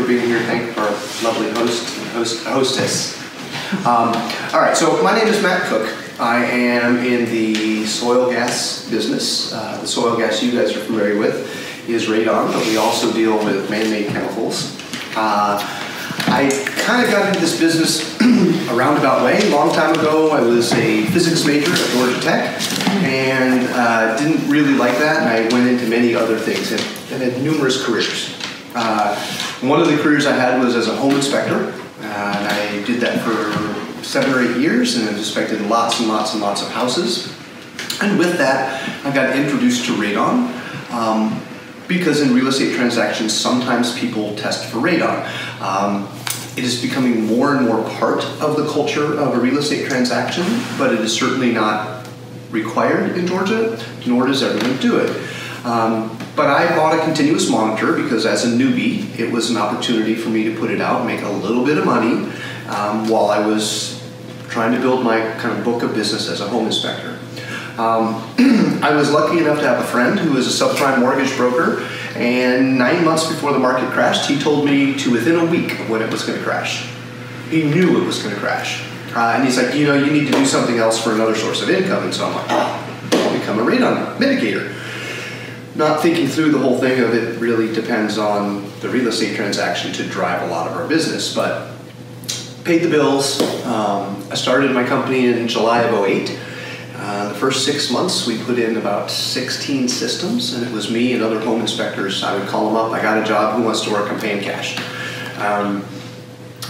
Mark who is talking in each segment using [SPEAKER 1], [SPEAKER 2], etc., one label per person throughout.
[SPEAKER 1] for being here. Thank our lovely hostess. All right, so my name is Matt Cook. I am in the soil gas business. The soil gas you guys are familiar with is radon, but we also deal with man-made chemicals. I kind of got into this business a roundabout way. A long time ago, I was a physics major at Georgia Tech, and didn't really like that, and I went into many other things and had numerous careers. One of the careers I had was as a home inspector, and I did that for 7 or 8 years, and inspected lots and lots and lots of houses. And with that, I got introduced to radon. Because in real estate transactions, sometimes people test for radon. It is becoming more and more part of the culture of a real estate transaction, but it is certainly not required in Georgia, nor does everyone do it. But I bought a continuous monitor because as a newbie, it was an opportunity for me to put it out and make a little bit of money while I was trying to build my kind of book of business as a home inspector. I was lucky enough to have a friend who was a subprime mortgage broker, and 9 months before the market crashed, he told me to within a week of when it was going to crash. He knew it was going to crash. And he's like, you know, you need to do something else for another source of income. And so I'm like, oh, I'll become a radon mitigator. Not thinking through the whole thing of it really depends on the real estate transaction to drive a lot of our business, but paid the bills. I started my company in July of '08. The first 6 months, we put in about 16 systems, and it was me and other home inspectors. I would call them up, I got a job, who wants to work? I'm paying cash.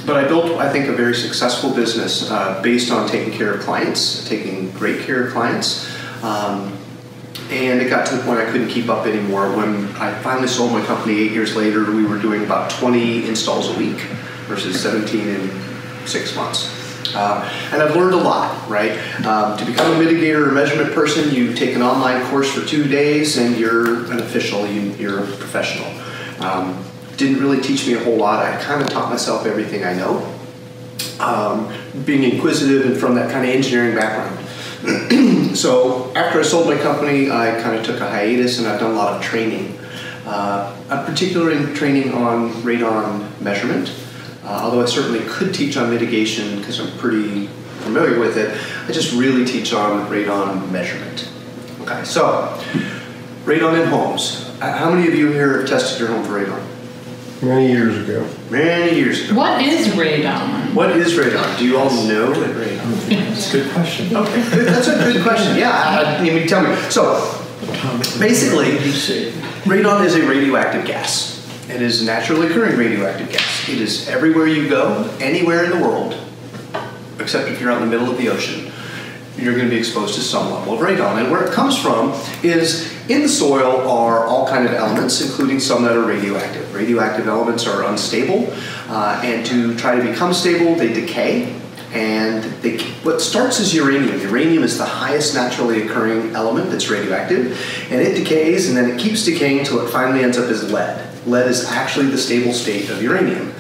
[SPEAKER 1] But I built, I think, a very successful business based on taking care of clients, taking great care of clients. And it got to the point I couldn't keep up anymore. When I finally sold my company 8 years later, we were doing about 20 installs a week versus 17 in 6 months. And I've learned a lot, right? To become a mitigator or measurement person, you take an online course for 2 days and you're an official, you're a professional. Didn't really teach me a whole lot. I kind of taught myself everything I know. Being inquisitive and from that kind of engineering background. So after I sold my company, I kind of took a hiatus and I've done a lot of training. I'm particularly in training on radon measurement. Although I certainly could teach on mitigation because I'm pretty familiar with it, I just really teach on radon measurement. Okay, so radon in homes. How many of you here have tested your home for radon?
[SPEAKER 2] Many years ago.
[SPEAKER 1] Many years ago.
[SPEAKER 3] What is radon?
[SPEAKER 1] What is radon? Do you all know what radon is?
[SPEAKER 2] That's a good question.
[SPEAKER 1] Okay, that's a good question. Yeah, you mean, tell me. So, basically, radon is a radioactive gas. It is a naturally occurring radioactive gas. It is everywhere you go, anywhere in the world, except if you're out in the middle of the ocean, you're going to be exposed to some level of radon. And where it comes from is in the soil are all kinds of elements, including some that are radioactive. Radioactive elements are unstable, and to try to become stable, they decay. And what starts as uranium. Uranium is the highest naturally occurring element that's radioactive, and it decays, and then it keeps decaying until it finally ends up as lead. Lead is actually the stable state of uranium.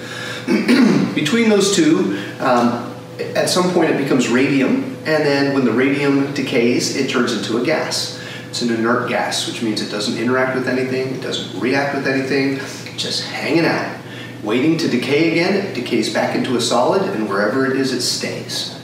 [SPEAKER 1] Between those two, at some point it becomes radium, and then when the radium decays, it turns into a gas. It's an inert gas, which means it doesn't interact with anything, it doesn't react with anything, it's just hanging out. Waiting to decay again, it decays back into a solid, and wherever it is, it stays.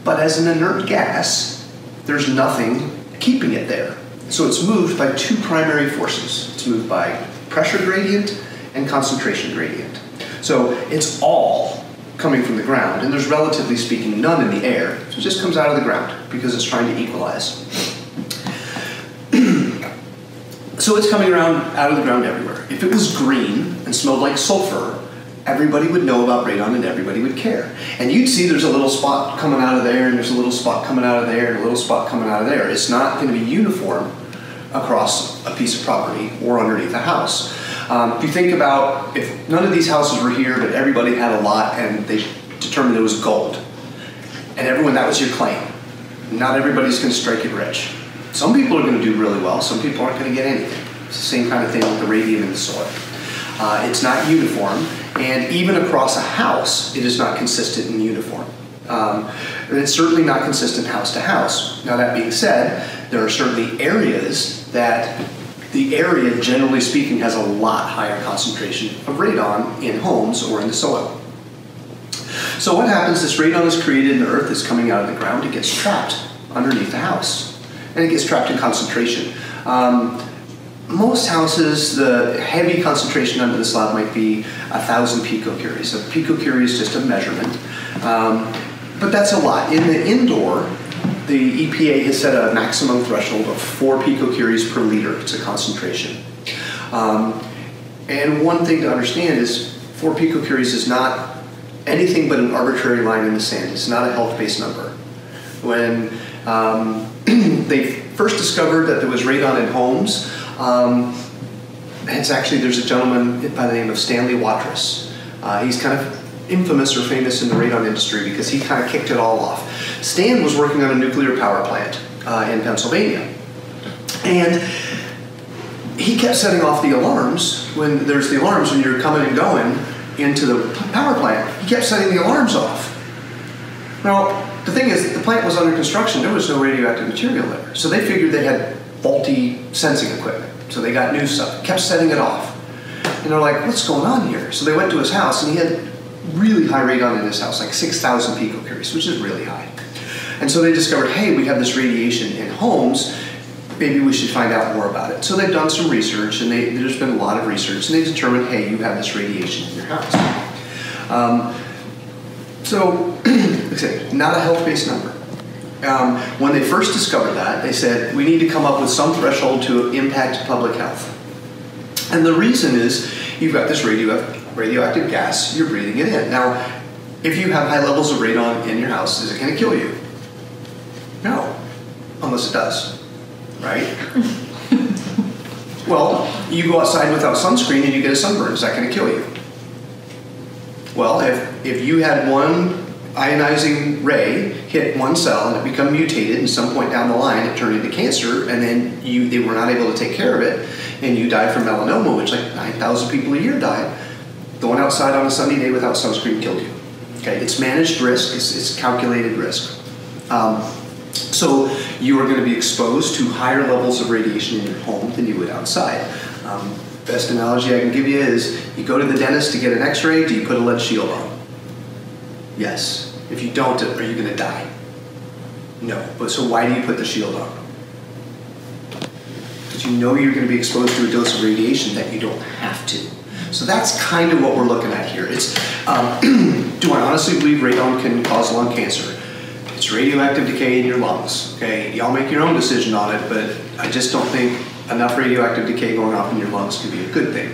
[SPEAKER 1] But as an inert gas, there's nothing keeping it there. So it's moved by two primary forces. It's moved by pressure gradient and concentration gradient. So it's all coming from the ground, and there's relatively speaking none in the air. So it just comes out of the ground because it's trying to equalize. So it's coming out of the ground everywhere. If it was green and smelled like sulfur, everybody would know about radon and everybody would care. And you'd see there's a little spot coming out of there, and there's a little spot coming out of there, and a little spot coming out of there. It's not going to be uniform across a piece of property or underneath a house. If you think about if none of these houses were here, but everybody had a lot and they determined it was gold, and everyone, that was your claim. Not everybody's going to strike it rich. Some people are going to do really well, some people aren't going to get anything. It's the same kind of thing with the radium in the soil. It's not uniform, and even across a house, it is not consistent and uniform. And it's certainly not consistent house to house. Now that being said, there are certainly areas that the area, generally speaking, has a lot higher concentration of radon in homes or in the soil. So what happens, this radon is created in the earth that's coming out of the ground, it gets trapped underneath the house, and it gets trapped in concentration. Most houses, the heavy concentration under the slab might be 1,000 picocuries. A picocurie is just a measurement, but that's a lot. In the indoor, the EPA has set a maximum threshold of 4 picocuries per liter. It's a concentration. And one thing to understand is 4 picocuries is not anything but an arbitrary line in the sand. It's not a health-based number. When they first discovered that there was radon in homes, there's a gentleman by the name of Stanley Watrous. He's kind of infamous or famous in the radon industry because he kind of kicked it all off. Stan was working on a nuclear power plant in Pennsylvania. And he kept setting off the alarms when there's the alarms when you're coming and going into the power plant. He kept setting the alarms off. Now, the thing is, the plant was under construction. There was no radioactive material there. So they figured they had faulty sensing equipment. So they got new stuff, kept setting it off. And they're like, what's going on here? So they went to his house, and he had really high radon in his house, like 6,000 picocuries, which is really high. And so they discovered, hey, we have this radiation in homes, maybe we should find out more about it. So they've done some research, and there's been a lot of research, and they determined, hey, you have this radiation in your house. Not a health-based number. When they first discovered that, they said, we need to come up with some threshold to impact public health. And the reason is, you've got this radioactive gas, you're breathing it in. Now, if you have high levels of radon in your house, is it going to kill you? No, unless it does, right? Well, you go outside without sunscreen and you get a sunburn, is that going to kill you? Well, if you had one ionizing ray hit one cell and it become mutated, and some point down the line it turned into cancer, and then they were not able to take care of it, and you died from melanoma, which like 9,000 people a year died, going outside on a sunny day without sunscreen killed you. Okay, it's managed risk, it's calculated risk. So you are going to be exposed to higher levels of radiation in your home than you would outside. Best analogy I can give you is, you go to the dentist to get an x-ray, do you put a lead shield on? Yes. If you don't, are you going to die? No. But so why do you put the shield on? Because you know you're going to be exposed to a dose of radiation that you don't have to. So that's kind of what we're looking at here. It's, do I honestly believe radon can cause lung cancer? It's radioactive decay in your lungs. Okay, y'all make your own decision on it, but I just don't think enough radioactive decay going off in your lungs could be a good thing.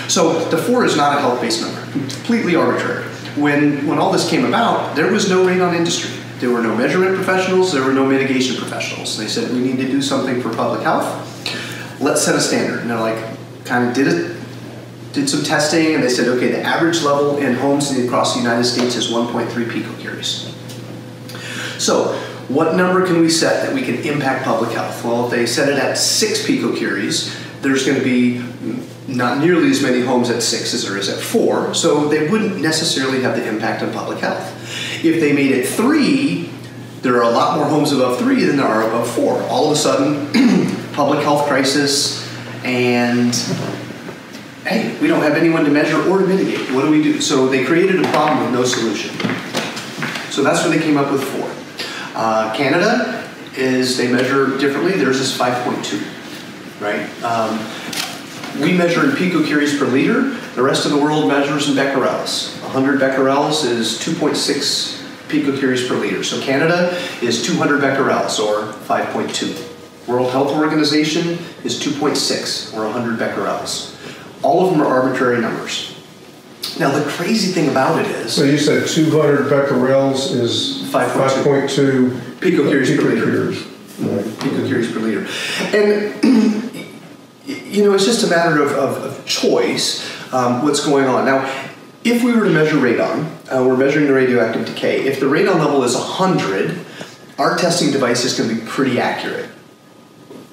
[SPEAKER 1] So the 4 is not a health-based number, completely arbitrary. When all this came about, there was no radon industry. There were no measurement professionals, there were no mitigation professionals. They said, we need to do something for public health. Let's set a standard. And they're like, kind of did some testing, and they said, okay, the average level in homes across the United States is 1.3 picocuries. So what number can we set that we can impact public health? Well, if they set it at 6 picocuries, there's going to be not nearly as many homes at 6 as there is at 4, so they wouldn't necessarily have the impact on public health. If they made it 3, there are a lot more homes above 3 than there are above 4. All of a sudden, public health crisis, and hey, we don't have anyone to measure or to mitigate. What do we do? So they created a problem with no solution. So that's when they came up with 4. Canada they measure differently. Theirs is 5.2, right? We measure in picocuries per liter. The rest of the world measures in becquerels. 100 becquerels is 2.6 picocuries per liter. So Canada is 200 becquerels, or 5.2. World Health Organization is 2.6, or 100 becquerels. All of them are arbitrary numbers. Now the crazy thing about it is...
[SPEAKER 2] So you said 200 becquerels is 5.2
[SPEAKER 1] picocuries per liter.
[SPEAKER 2] Right.
[SPEAKER 1] Picocuries per liter. And you know, it's just a matter of choice, what's going on. Now, if we were to measure radon, we're measuring the radioactive decay. If the radon level is 100, our testing device is going to be pretty accurate.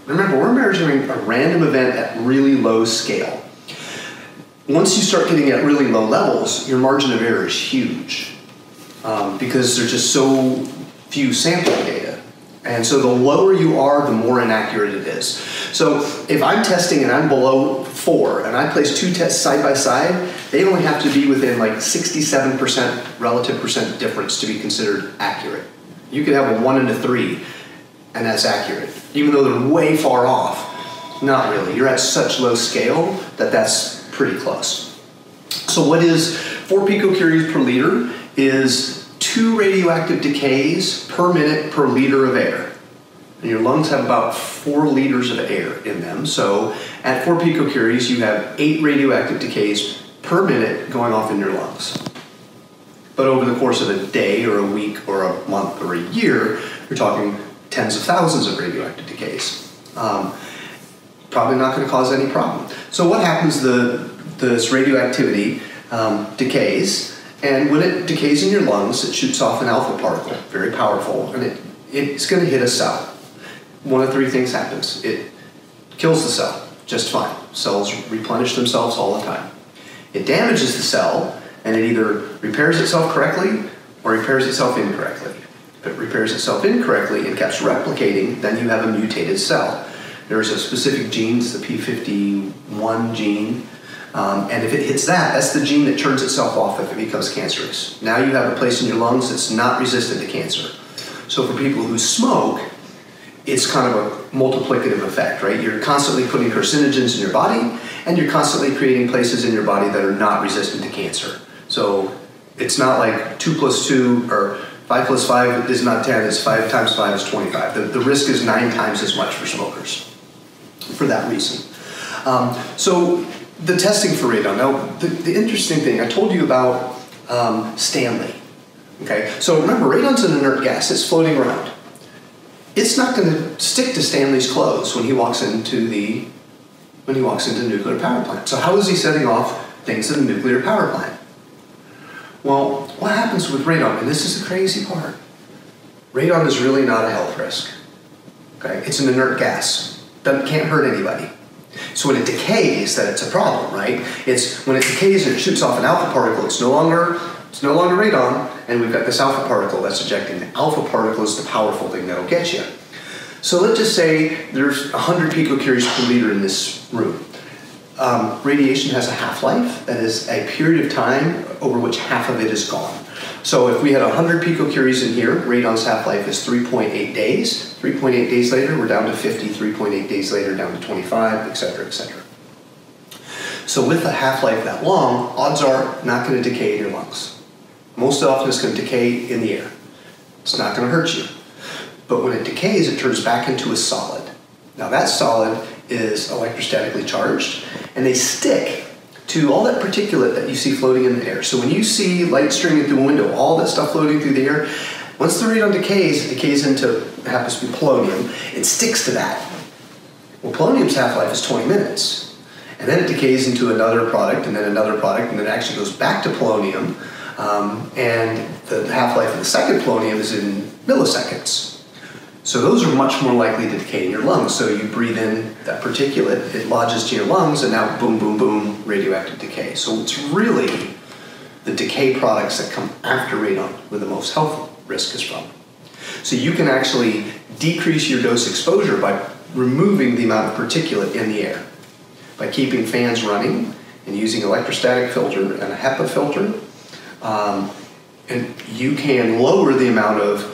[SPEAKER 1] Remember, we're measuring a random event at really low scale. Once you start getting at really low levels, your margin of error is huge because there's just so few sample data. And so the lower you are, the more inaccurate it is. So if I'm testing and I'm below 4 and I place two tests side by side, they only have to be within like 67% relative percent difference to be considered accurate. You could have a 1 and a 3 and that's accurate. Even though they're way far off, not really. You're at such low scale that that's pretty close. So what is 4 picocuries per liter is 2 radioactive decays per minute per liter of air. And your lungs have about 4 liters of air in them. So at 4 picocuries, you have 8 radioactive decays per minute going off in your lungs. But over the course of a day or a week or a month or a year, you're talking tens of thousands of radioactive decays. Probably not going to cause any problem. So what happens, this radioactivity decays, and when it decays in your lungs, it shoots off an alpha particle, very powerful, and it's going to hit a cell. One of 3 things happens. It kills the cell just fine. Cells replenish themselves all the time. It damages the cell, and it either repairs itself correctly or repairs itself incorrectly. If it repairs itself incorrectly and keeps replicating, then you have a mutated cell. There's a specific gene, it's the p51 gene, and if it hits that, that's the gene that turns itself off if it becomes cancerous. Now you have a place in your lungs that's not resistant to cancer. So for people who smoke, it's kind of a multiplicative effect, right? You're constantly putting carcinogens in your body, and you're constantly creating places in your body that are not resistant to cancer. So it's not like 2 plus 2 or 5 plus 5 is not 10, it's 5 times 5 is 25. The risk is 9 times as much for smokers for that reason. So the testing for radon. Now, the interesting thing, I told you about Stanley. Okay, so remember, radon's an inert gas. It's floating around. It's not going to stick to Stanley's clothes when he walks into the nuclear power plant. So how is he setting off things in a nuclear power plant? Well, what happens with radon, and this is the crazy part, radon is really not a health risk. Okay, it's an inert gas. Can't hurt anybody. So when it decays, that it's a problem, right? It's when it decays and it shoots off an alpha particle, it's no longer radon, and we've got this alpha particle that's ejecting. The alpha particle is the powerful thing that'll get you. So let's just say there's 100 picocuries per liter in this room. Radiation has a half-life, that is a period of time over which half of it is gone. So if we had 100 picocuries in here, radon's half-life is 3.8 days. 3.8 days later, we're down to 50. 3.8 days later, down to 25, et cetera, et cetera. So with a half-life that long, odds are not going to decay in your lungs. Most often it's going to decay in the air. It's not going to hurt you. But when it decays, it turns back into a solid. Now that solid is electrostatically charged, and they stick to all that particulate that you see floating in the air. So when you see light streaming through a window, all that stuff floating through the air, once the radon decays, it decays into, it happens to be polonium, it sticks to that. Well, polonium's half-life is 20 minutes. And then it decays into another product, and then another product, and then it actually goes back to polonium. And the half-life of the second polonium is in milliseconds. So those are much more likely to decay in your lungs. So you breathe in that particulate, it lodges to your lungs, and now boom, boom, boom, radioactive decay. So it's really the decay products that come after radon where the most health risk is from. So you can actually decrease your dose exposure by removing the amount of particulate in the air. By keeping fans running and using electrostatic filter and a HEPA filter, and you can lower the amount of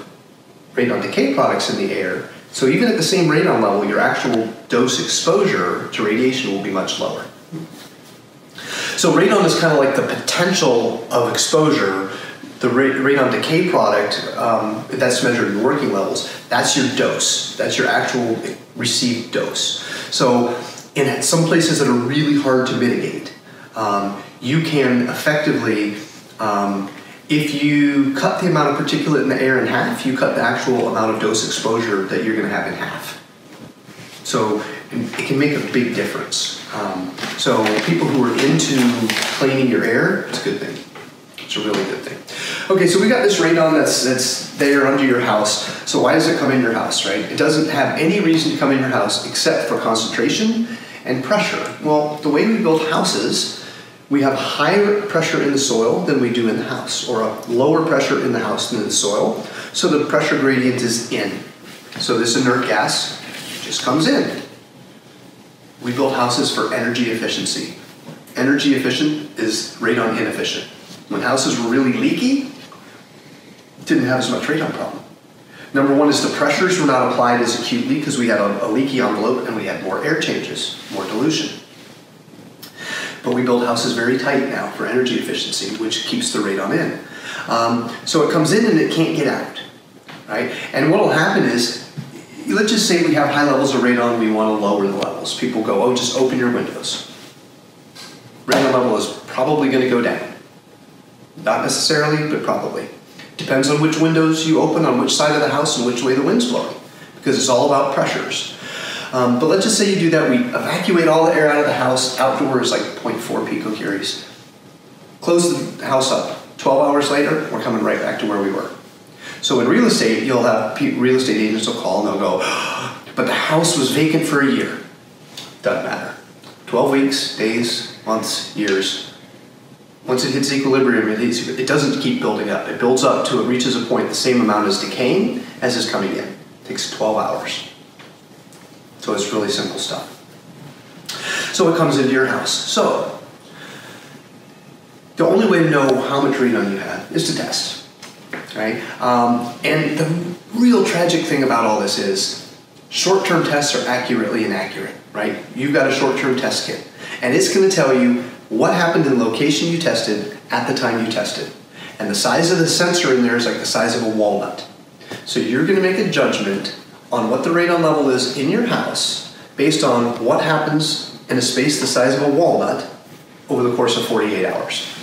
[SPEAKER 1] radon decay products in the air, so even at the same radon level, your actual dose exposure to radiation will be much lower. So radon is kind of like the potential of exposure. The radon decay product, that's measured in working levels, that's your dose. That's your actual received dose. So in some places that are really hard to mitigate, you can effectively, if you cut the amount of particulate in the air in half, you cut the actual amount of dose exposure that you're going to have in half. So it can make a big difference. So people who are into cleaning your air, it's a good thing. It's a really good thing. Okay, so we got this radon that's there under your house. So why does it come in your house, right? It doesn't have any reason to come in your house except for concentration and pressure. Well, the way we build houses, we have higher pressure in the soil than we do in the house, or a lower pressure in the house than in the soil. So the pressure gradient is in. So this inert gas just comes in. We build houses for energy efficiency. Energy efficient is radon inefficient. When houses were really leaky, didn't have as much radon problem. Number one is the pressures were not applied as acutely because we had a leaky envelope and we had more air changes, more dilution. But we build houses very tight now for energy efficiency, which keeps the radon in. So it comes in and it can't get out, right? And what will happen is, let's just say we have high levels of radon, we want to lower the levels. People go, oh, just open your windows. Radon level is probably going to go down. Not necessarily, but probably. Depends on which windows you open, on which side of the house, and which way the wind's blowing, because it's all about pressures. But let's just say you do that, we evacuate all the air out of the house, outdoors like 0.4 picocuries. Close the house up. 12 hours later, we're coming right back to where we were. So in real estate, you'll have real estate agents will call and they'll go, but the house was vacant for a year. Doesn't matter. 12 weeks, days, months, years. Once it hits equilibrium, it doesn't keep building up. It builds up till it reaches a point the same amount is decaying as is coming in. It takes 12 hours. So it's really simple stuff. So it comes into your house. So the only way to know how much radon you have is to test, right? And the real tragic thing about all this is short-term tests are accurately inaccurate, right? You've got a short-term test kit, and it's going to tell you what happened in the location you tested at the time you tested. And the size of the sensor in there is like the size of a walnut. So you're going to make a judgment on what the radon level is in your house based on what happens in a space the size of a walnut over the course of 48 hours.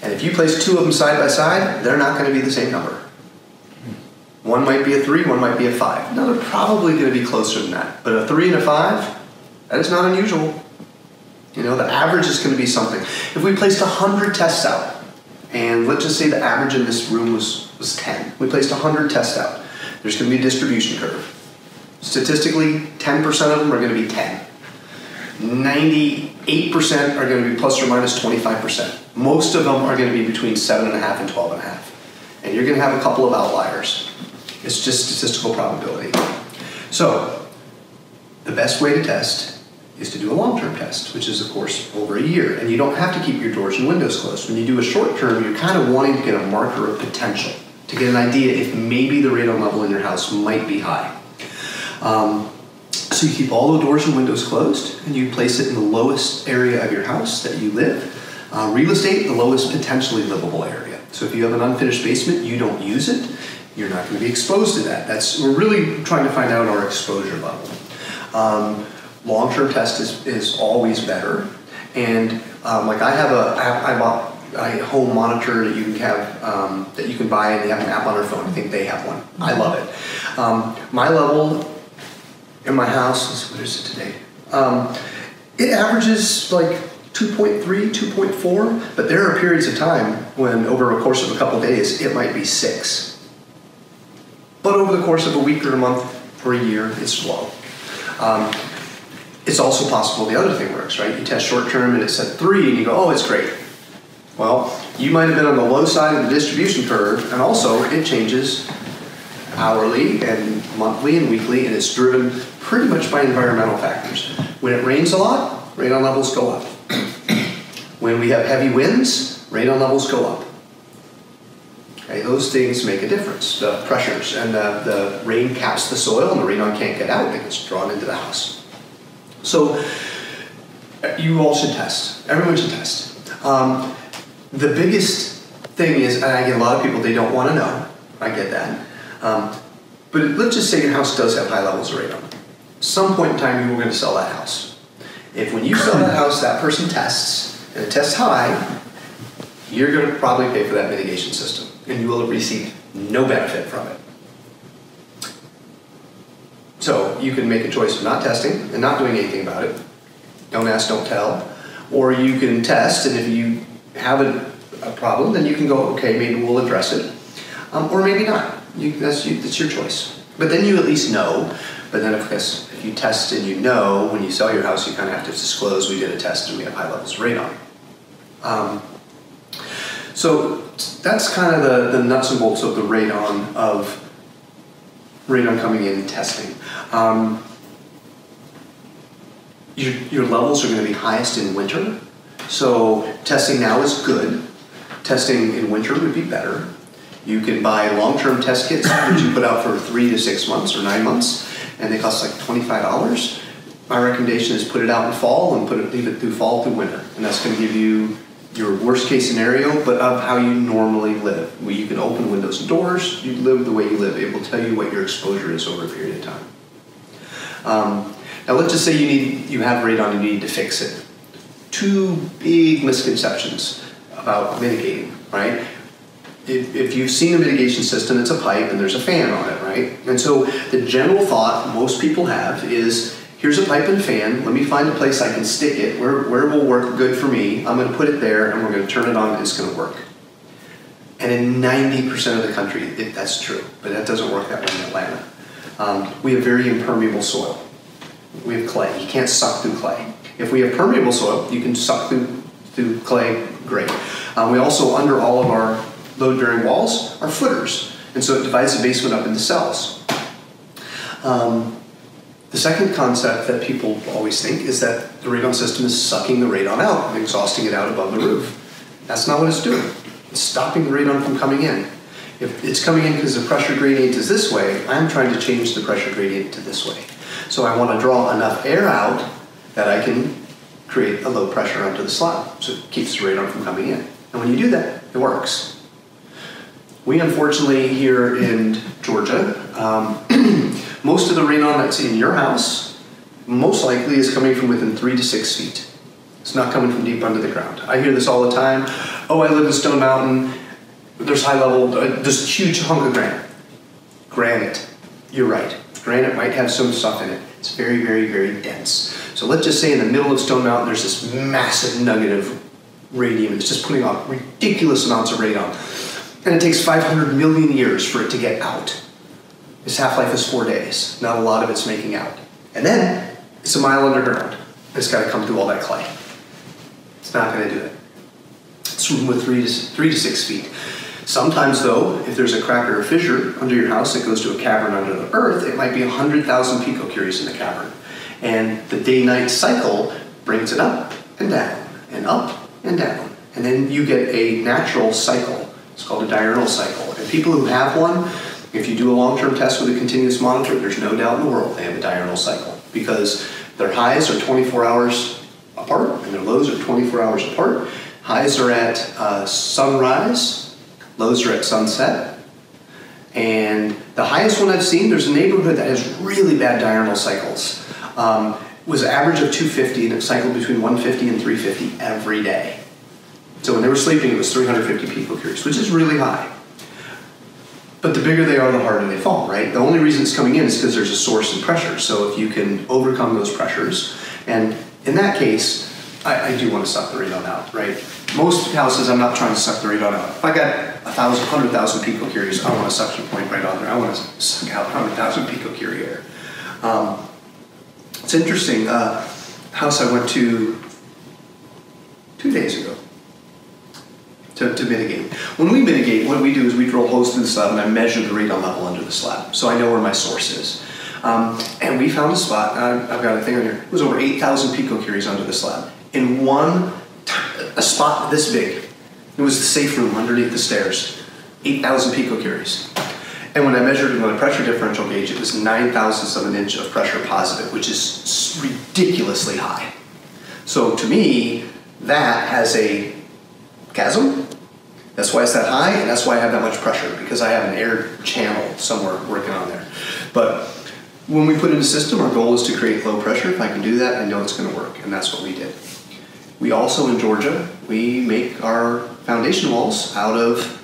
[SPEAKER 1] And if you place two of them side by side, they're not going to be the same number. One might be a 3, one might be a 5. Now they're probably going to be closer than that. But a 3 and a 5, that is not unusual. You know, the average is going to be something. If we placed 100 tests out, and let's just say the average in this room was 10. We placed 100 tests out. There's going to be a distribution curve. Statistically, 10% of them are going to be 10. 98% are going to be plus or minus 25%. Most of them are going to be between 7.5 and 12.5. And you're going to have a couple of outliers. It's just statistical probability. So, the best way to test is to do a long-term test, which is, of course, over a year. And you don't have to keep your doors and windows closed. When you do a short-term, you're kind of wanting to get a marker of potential, to get an idea if maybe the radon level in your house might be high. So you keep all the doors and windows closed, and you place it in the lowest area of your house that you live. Real estate, the lowest potentially livable area. So if you have an unfinished basement, you don't use it, you're not going to be exposed to that. We're really trying to find out our exposure level. Long-term test is always better. And like I bought a home monitor that you can have, that you can buy, and they have an app on your phone. I think they have one. I love it. My level in my house, what is it today? It averages like 2.3, 2.4, but there are periods of time when over a course of a couple of days, it might be 6. But over the course of a week or a month or a year, it's low. It's also possible the other thing works, right? You test short term and it's at 3 and you go, oh, it's great. Well, you might have been on the low side of the distribution curve, and also it changes hourly and monthly and weekly, and it's driven pretty much by environmental factors. When it rains a lot, radon levels go up. When we have heavy winds, radon levels go up. Okay, those things make a difference. The pressures and the rain caps the soil, and the radon can't get out, it gets drawn into the house. So you all should test. Everyone should test. The biggest thing is, and I get a lot of people, they don't want to know. I get that. But let's just say your house does have high levels of radon. Some point in time, you were going to sell that house. If when you sell that house, that person tests, and it tests high, you're going to probably pay for that mitigation system, and you will have received no benefit from it. So you can make a choice of not testing and not doing anything about it. Don't ask, don't tell. Or you can test, and if you have a problem, then you can go, okay, maybe we'll address it. Or maybe not. That's your choice. But then you at least know. But then, of course, if you test and you know, when you sell your house, you kind of have to disclose, we did a test and we have high levels of radon. So that's kind of the nuts and bolts of the radon of radon coming in and testing. Your levels are going to be highest in winter, so testing now is good. Testing in winter would be better. You can buy long-term test kits that you put out for 3 to 6 months or 9 months, and they cost like $25. My recommendation is put it out in fall and leave it through fall through winter, and that's going to give you your worst case scenario, but of how you normally live. Where you can open windows and doors, you live the way you live. It will tell you what your exposure is over a period of time. Now let's just say you have radon and you need to fix it. 2 big misconceptions about mitigating, right? If you've seen a mitigation system, it's a pipe and there's a fan on it, right? And so the general thought most people have is, here's a pipe and a fan, let me find a place I can stick it, where it will work good for me, I'm gonna put it there and we're gonna turn it on and it's gonna work. And in 90% of the country, that's true, but that doesn't work that way in Atlanta. We have very impermeable soil. We have clay, you can't suck through clay. If we have permeable soil, you can suck through clay, great. We also, under all of our load-bearing walls, are footers, and so it divides the basement up into cells. The second concept that people always think is that the radon system is sucking the radon out and exhausting it out above the roof. That's not what it's doing. It's stopping the radon from coming in. If it's coming in because the pressure gradient is this way, I'm trying to change the pressure gradient to this way. So I want to draw enough air out that I can create a low pressure onto the slab, so it keeps the radon from coming in. And when you do that, it works. We unfortunately here in Georgia, most of the radon that's in your house most likely is coming from within 3 to 6 feet. It's not coming from deep under the ground. I hear this all the time. Oh, I live in Stone Mountain. There's high level, there's a huge hunk of granite. Granite, you're right. Granite might have some stuff in it. It's very, very, very dense. So let's just say in the middle of Stone Mountain, there's this massive nugget of radium. It's just putting off ridiculous amounts of radon. And it takes 500 million years for it to get out. Its half-life is 4 days. Not a lot of it's making out. And then it's a mile underground. It's got to come through all that clay. It's not going to do it. It's with 3 to 6 feet. Sometimes though, if there's a crack or a fissure under your house that goes to a cavern under the earth, it might be 100,000 picocuries in the cavern. And the day-night cycle brings it up and down, and up and down. And then you get a natural cycle. It's called a diurnal cycle. And people who have one, if you do a long-term test with a continuous monitor, there's no doubt in the world they have a diurnal cycle, because their highs are 24 hours apart and their lows are 24 hours apart. Highs are at sunrise, lows are at sunset. And the highest one I've seen, there's a neighborhood that has really bad diurnal cycles. Was an average of 250 and it cycled between 150 and 350 every day. So when they were sleeping, it was 350 picocuries, which is really high. But the bigger they are, the harder they fall, right? The only reason it's coming in is because there's a source in pressure. So if you can overcome those pressures, and in that case, I do want to suck the radon out, right? Most houses, I'm not trying to suck the radon out. If I got 100,000 picocuries, I want a suction point right on there. I want to suck out 100,000 picocurie air. It's interesting, house I went to 2 days ago to mitigate. When we mitigate, what we do is we drill holes through the slab and I measure the radon level under the slab, so I know where my source is. And we found a spot, I've got a thing on here, it was over 8,000 picocuries under the slab. In a spot this big. It was the safe room underneath the stairs. 8,000 picocuries. And when I measured it with a pressure differential gauge, it was 9,000ths of an inch of pressure positive, which is ridiculously high. So to me, that has a chasm. That's why it's that high, and that's why I have that much pressure, because I have an air channel somewhere working on there. But when we put in a system, our goal is to create low pressure. If I can do that, I know it's going to work, and that's what we did. We also, in Georgia, we make our foundation walls out of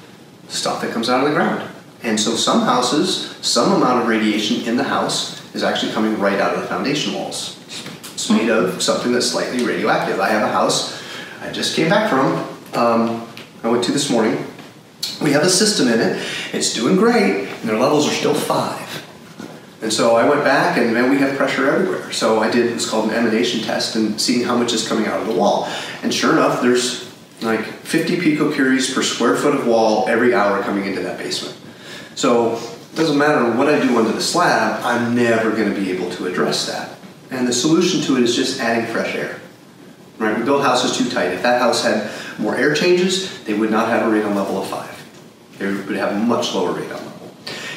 [SPEAKER 1] stuff that comes out of the ground. And so some houses, some amount of radiation in the house is actually coming right out of the foundation walls. It's made of something that's slightly radioactive. I have a house I just came back from, I went to this morning. We have a system in it, it's doing great, and their levels are still 5. And so I went back, and man, we have pressure everywhere. So I did what's called an emanation test and seeing how much is coming out of the wall. And sure enough, there's like 50 picocuries per square foot of wall every hour coming into that basement. So doesn't matter what I do under the slab, I'm never going to be able to address that. And the solution to it is just adding fresh air. Right? We build houses too tight. If that house had more air changes, they would not have a radon level of 5. They would have a much lower radon level.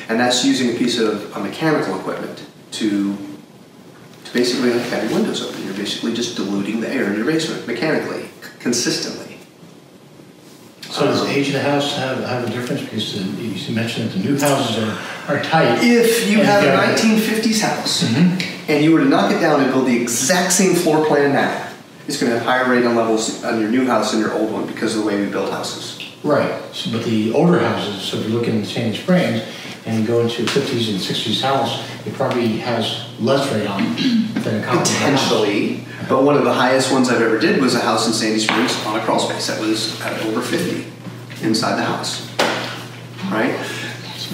[SPEAKER 1] And that's using a piece of mechanical equipment to basically like having windows open. You're basically just diluting the air in your basement mechanically, consistently.
[SPEAKER 3] So does the age of the house have a difference? Because you mentioned that the new houses are tight.
[SPEAKER 1] If you have a 1950s house and you were to knock it down and build the exact same floor plan now, it's going to have higher radon levels on your new house than your old one because of the way we build houses.
[SPEAKER 3] Right. So, but the older houses, so if you look in Sandy Springs and you go into a 50s and 60s house, it probably has less radon than a comparable
[SPEAKER 1] potentially,
[SPEAKER 3] house.
[SPEAKER 1] But one of the highest ones I've ever did was a house in Sandy Springs on a crawl space that was at over 50 inside the house, right?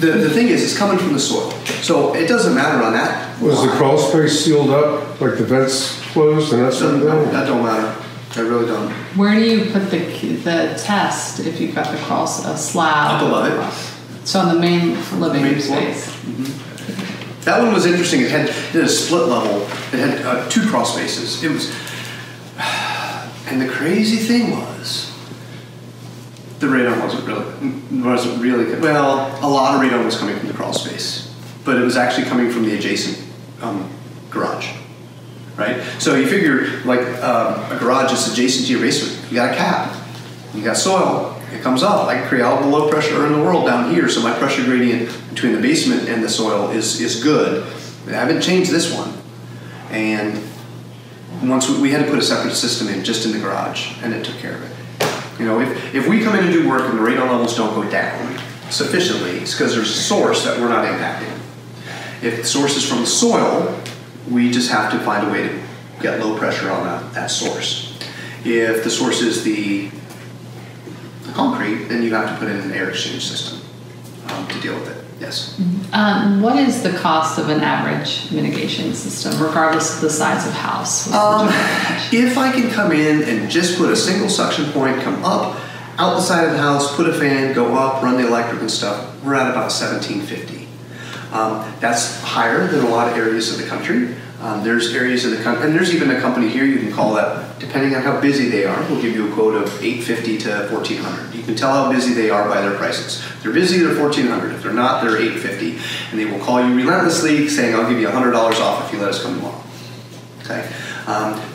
[SPEAKER 1] The thing is, it's coming from the soil, so it doesn't matter on that.
[SPEAKER 2] Was the crawl space sealed up, like the vents closed and that sort of thing?
[SPEAKER 1] That don't matter. I really don't.
[SPEAKER 4] Where do you put the test if you've got the crawl slab?
[SPEAKER 1] Up above it.
[SPEAKER 4] So on the main living room space.
[SPEAKER 1] That one was interesting. It had a split level. It had 2 crawl spaces. It was, and the crazy thing was, the radon wasn't really good. Well, a lot of radon was coming from the crawl space, but it was actually coming from the adjacent garage, right? So you figure like a garage is adjacent to your basement. You got a cap, you got soil. It comes up. I can create all the low pressure in the world down here, so my pressure gradient between the basement and the soil is good. I haven't changed this one. And once we had to put a separate system in just in the garage, and it took care of it. You know, if we come in and do work and the radon levels don't go down sufficiently, it's because there's a source that we're not impacting. If the source is from the soil, we just have to find a way to get low pressure on that source. If the source is the concrete, then you have to put in an air exchange system to deal with it. Yes.
[SPEAKER 4] What is the cost of an average mitigation system, regardless of the size of house?
[SPEAKER 1] If I can come in and just put a single suction point, come up, out the side of the house, put a fan, go up, run the electric and stuff, we're at about $1,750. That's higher than a lot of areas of the country. There's areas of the country, and there's even a company here you can call that, depending on how busy they are, will give you a quote of $850 to $1,400. You can tell how busy they are by their prices. If they're busy, they're $1,400. If they're not, they're $850. And they will call you relentlessly saying, I'll give you $100 off if you let us come tomorrow. Okay?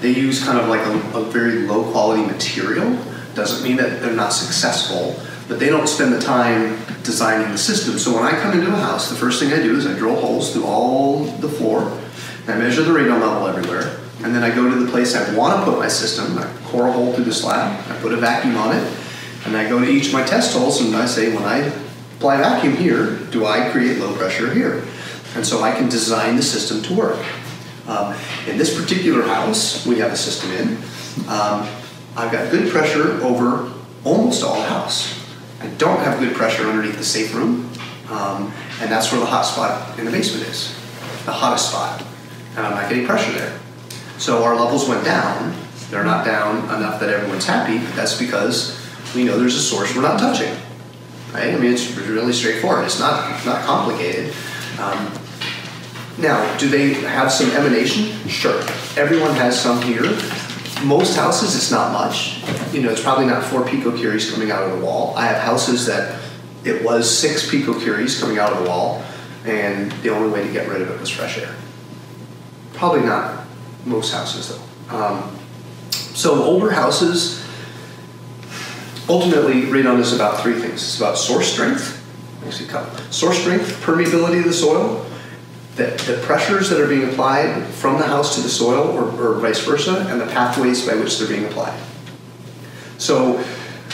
[SPEAKER 1] They use kind of like a very low quality material. Doesn't mean that they're not successful, but they don't spend the time designing the system. So when I come into a house, the first thing I do is I drill holes through all the floor. I measure the radon level everywhere, and then I go to the place I want to put my system. I core a hole through the slab, I put a vacuum on it, and I go to each of my test holes and I say, when I apply vacuum here, do I create low pressure here? And so I can design the system to work. In this particular house, we have a system in. I've got good pressure over almost all the house. I don't have good pressure underneath the safe room, and that's where the hot spot in the basement is, the hottest spot. And I'm not getting pressure there. So our levels went down. They're not down enough that everyone's happy. That's because we know there's a source we're not touching. Right? I mean, it's really straightforward. It's not complicated. Now, do they have some emanation? Sure. Everyone has some here. Most houses, it's not much. You know, it's probably not 4 picocuries coming out of the wall. I have houses that it was 6 picocuries coming out of the wall, and the only way to get rid of it was fresh air. Probably not most houses, though. So older houses, ultimately, radon is about 3 things. It's about source strength, source strength, permeability of the soil, the pressures that are being applied from the house to the soil, or vice versa, and the pathways by which they're being applied. So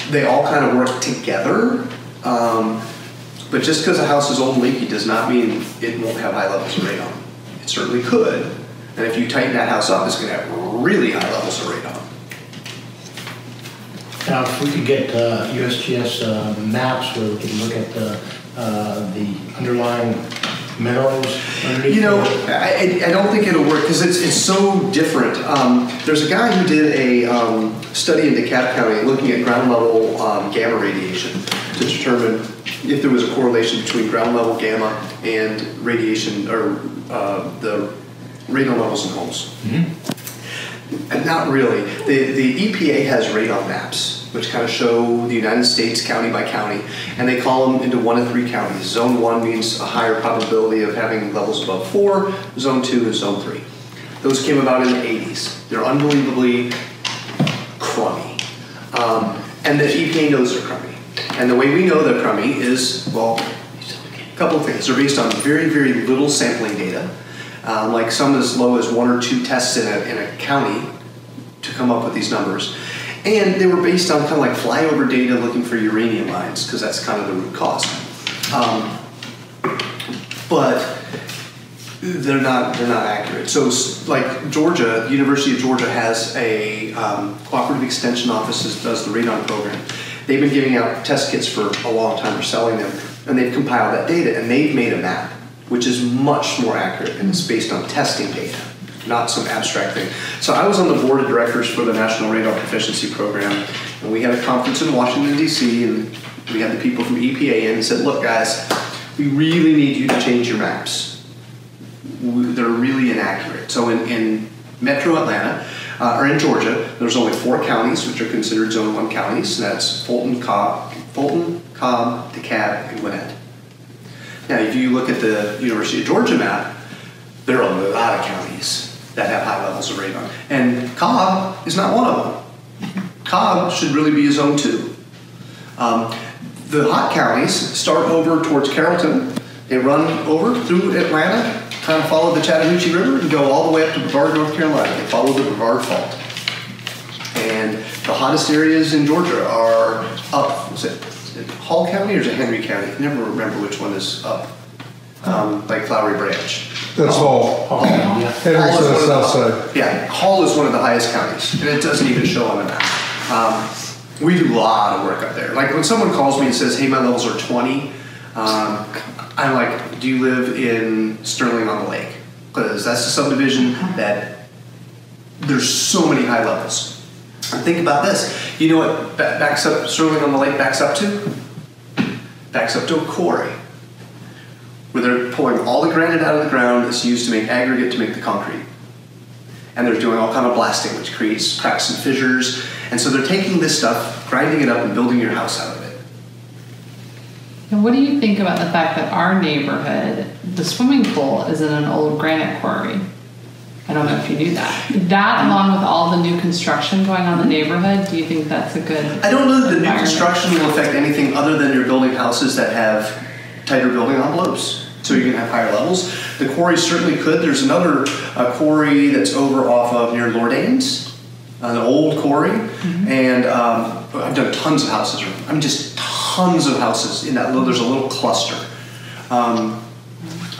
[SPEAKER 1] they all kind of work together, but just because a house is old and leaky does not mean it won't have high levels of radon. It certainly could. And if you tighten that house up, it's going to have really high levels of radon.
[SPEAKER 3] Now, if we could get USGS maps where we can look at the underlying minerals underneath.
[SPEAKER 1] You know, I don't think it'll work because it's so different. There's a guy who did a study in DeKalb County looking at ground level gamma radiation to determine if there was a correlation between ground level gamma and radiation, or the radon levels in homes. And not really. The EPA has radon maps, which kind of show the United States county by county, and they call them into 1 of 3 counties. Zone 1 means a higher probability of having levels above 4, Zone 2 is Zone 3. Those came about in the 80s. They're unbelievably crummy. And the EPA knows they're crummy. And the way we know they're crummy is, well, a couple of things. They're based on very, very little sampling data, like some as low as 1 or 2 tests in a county to come up with these numbers. And they were based on kind of like flyover data looking for uranium mines, because that's kind of the root cause. But they're not accurate. So like Georgia, the University of Georgia has a cooperative extension office that does the radon program. They've been giving out test kits for a long time, or selling them, and they've compiled that data, and they've made a map, which is much more accurate, and it's based on testing data, not some abstract thing. So I was on the board of directors for the National Radon Proficiency Program, and we had a conference in Washington, D.C., and we had the people from EPA in and said, look guys, we really need you to change your maps. They're really inaccurate. So in Metro Atlanta, or in Georgia, there's only 4 counties which are considered Zone 1 counties, and that's Fulton, Cobb, DeKalb, and Gwinnett. Now, if you look at the University of Georgia map, there are a lot of counties that have high levels of radon, and Cobb is not one of them. Cobb should really be a Zone 2. The hot counties start over towards Carrollton. They run over through Atlanta, kind of follow the Chattahoochee River, and go all the way up to Brevard, North Carolina. They follow the Brevard Fault. And the hottest areas in Georgia are up, is it Hall County or is it Henry County? I never remember which one is up. Like Flowery Branch.
[SPEAKER 2] That's Hall. Henry's on the south side.
[SPEAKER 1] Yeah, Hall is one of the highest counties, and it doesn't even show on the map. We do a lot of work up there. Like when someone calls me and says, hey, my levels are 20, I'm like, do you live in Sterling on the Lake? Because that's the subdivision that there's so many high levels. And think about this. You know what backs up Sterling on the Lake backs up to? Backs up to a quarry, where they're pulling all the granite out of the ground that's used to make aggregate to make the concrete. And they're doing all kind of blasting, which creates cracks and fissures. And so they're taking this stuff, grinding it up, and building your house out of it.
[SPEAKER 4] And what do you think about the fact that our neighborhood, the swimming pool is in an old granite quarry? I don't know if you knew that. That, along with all the new construction going on in the neighborhood, do you think that's a good
[SPEAKER 1] I don't know that the new construction will affect anything other than you're building houses that have tighter building envelopes, so you can have higher levels. The quarry certainly could. There's another quarry that's over off of near Lordaines, an old quarry, and I've done tons of houses. I mean, just tons of houses in that. There's a little cluster.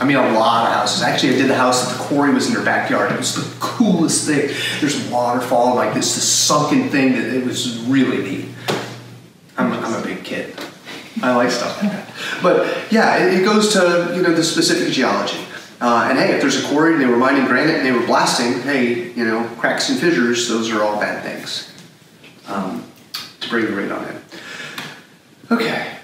[SPEAKER 1] I mean, a lot of houses. Actually, I did the house that the quarry was in their backyard. It was the coolest thing. There's a waterfall, like this sunken thing. That it was really neat. I'm a big kid. I like stuff like that. But yeah, it goes to the specific geology. And hey, if there's a quarry and they were mining granite and they were blasting, hey, cracks and fissures, those are all bad things to bring the radon in. Okay.